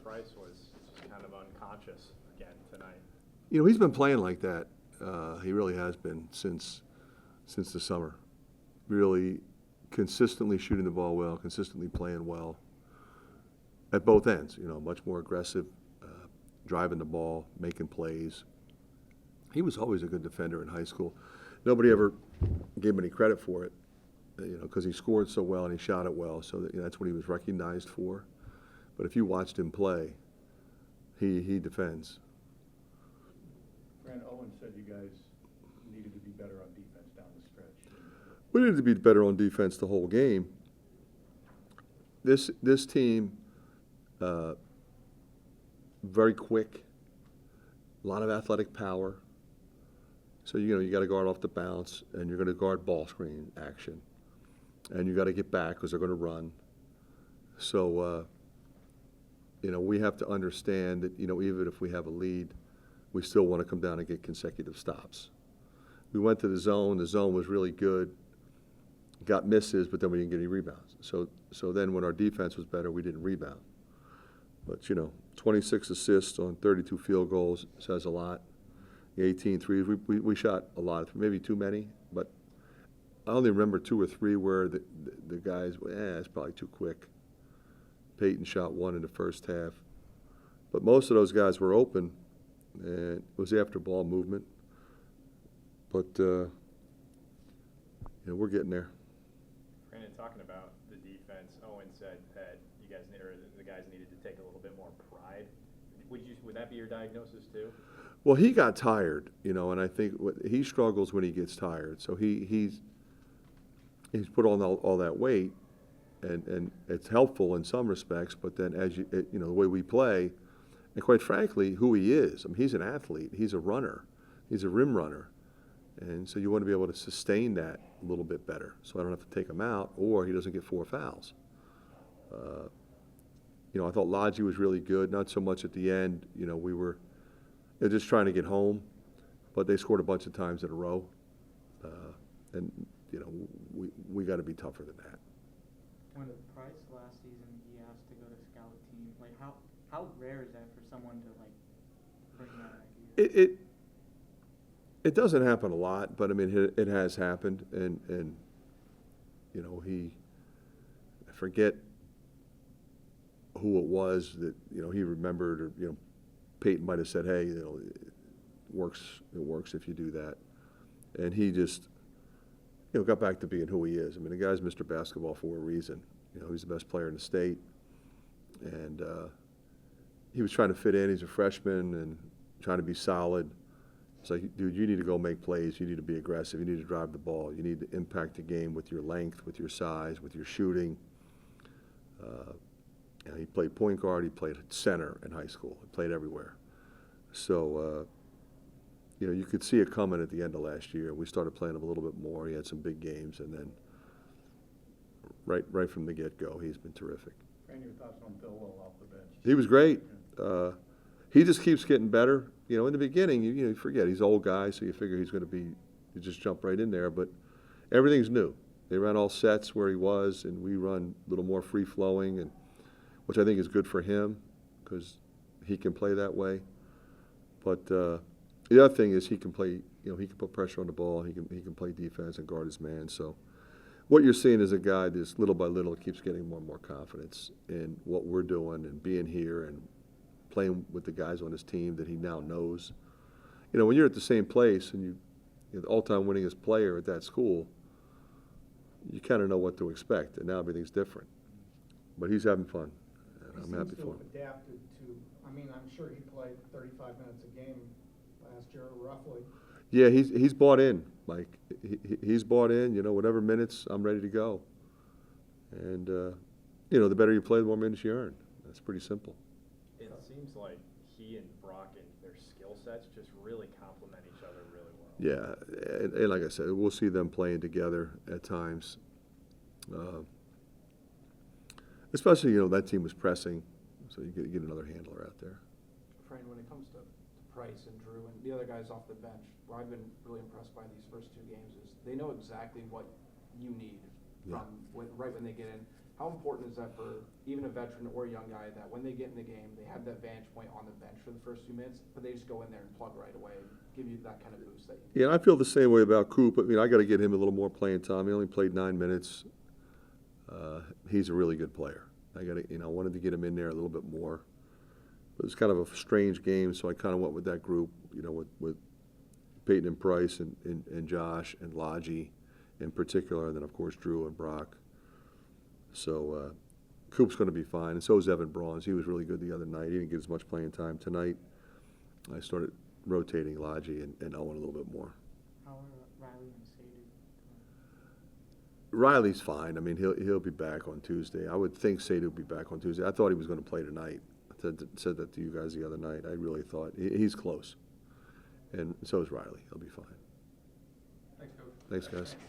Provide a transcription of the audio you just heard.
Price was just kind of unconscious again tonight. You know, he's been playing like that. He really has been since the summer. Really consistently shooting the ball well, consistently playing well at both ends. You know, much more aggressive, driving the ball, making plays. He was always a good defender in high school. Nobody ever gave him any credit for it, you know, because he scored so well and he shot it well. So that, you know, that's what he was recognized for. But if you watched him play, he defends. Fran, Owen said you guys needed to be better on defense down the stretch. We needed to be better on defense the whole game. This team, very quick, a lot of athletic power. So, you know, you got to guard off the bounce, and you're going to guard ball screen action. And you got to get back because they're going to run. So, you know, we have to understand that, you know, even if we have a lead, we still want to come down and get consecutive stops. We went to the zone was really good, got misses, but then we didn't get any rebounds. So then when our defense was better, we didn't rebound. But, you know, 26 assists on 32 field goals says a lot. 18 threes, we shot a lot, maybe too many, but I only remember 2 or 3 where the guys, it's probably too quick. Peyton shot 1 in the first half. But most of those guys were open, and it was after ball movement. But, you know, we're getting there. Brandon, talking about the defense, Owen said that you guys, or the guys needed to take a little bit more pride. Would that be your diagnosis too? Well, he got tired, you know, and I think he struggles when he gets tired. So he's put on all that weight, and it's helpful in some respects. But then, as you know, the way we play, and quite frankly, who he is. I mean, he's an athlete. He's a runner. He's a rim runner, and so you want to be able to sustain that a little bit better. So I don't have to take him out, or he doesn't get 4 fouls. You know, I thought Lodgy was really good. Not so much at the end. You know, we were just trying to get home, but they scored a bunch of times in a row, and you know, we got to be tougher than that. When Price last season, he asked to go to scout team. Like, how rare is that for someone to like bring that idea? It doesn't happen a lot, but I mean it has happened, and you know, I forget who it was that, you know, he remembered, or, you know, Peyton might have said, hey, you know, it works if you do that. And he just, you know, got back to being who he is. I mean, the guy's Mr. Basketball for a reason. You know, he's the best player in the state. And he was trying to fit in. He's a freshman and trying to be solid. It's like, dude, you need to go make plays. You need to be aggressive. You need to drive the ball. You need to impact the game with your length, with your size, with your shooting. You know, he played point guard. He played center in high school. He played everywhere. So, you know, you could see it coming at the end of last year. We started playing him a little bit more. He had some big games, and then right from the get-go, he's been terrific. Fran, your thoughts on Bill Will off the bench? He was great. He just keeps getting better. You know, in the beginning, you forget he's an old guy, so you figure he's going to be, you just jump right in there. But everything's new. They ran all sets where he was, and we run a little more free-flowing, and which I think is good for him because he can play that way. But the other thing is he can play. You know, he can put pressure on the ball. He can play defense and guard his man. So what you're seeing is a guy that's little by little keeps getting more and more confidence in what we're doing and being here and playing with the guys on his team that he now knows. You know, when you're at the same place and you're the all-time winningest player at that school, you kind of know what to expect, and now everything's different. But he's having fun, and I'm happy for him. He seems to have adapted to, I mean, I'm sure he played 35 minutes a game last year, roughly. Yeah, he's bought in, Mike. He's bought in. You know, whatever minutes, I'm ready to go. And, you know, the better you play, the more minutes you earn. That's pretty simple. It seems like he and Brock and their skill sets just really complement each other really well. Yeah, and like I said, we'll see them playing together at times. Especially, you know, that team was pressing, so you get another handler out there. Fran, when it comes to Price and Drew and the other guys off the bench, where I've been really impressed by these first 2 games is they know exactly what you need from right when they get in. How important is that for even a veteran or a young guy that when they get in the game, they have that vantage point on the bench for the first few minutes, but they just go in there and plug right away and give you that kind of boost that you need? Yeah, and I feel the same way about Coop. I mean, I got to get him a little more playing time. He only played 9 minutes. He's a really good player. I wanted to get him in there a little bit more. But it's kind of a strange game, so I kind of went with that group, with Peyton and Price and Josh and Lodgy in particular, and then of course Drew and Brock. So Coop's going to be fine, and so is Evan Brawns. He was really good the other night. He didn't get as much playing time tonight. I started rotating Lodgy and Owen a little bit more. How are Riley and Sadie? Riley's fine. I mean, he'll be back on Tuesday. I would think Sadie will be back on Tuesday. I thought he was going to play tonight. I said that to you guys the other night. I really thought he's close, and so is Riley. He'll be fine. Thanks, Coach. Thanks, guys.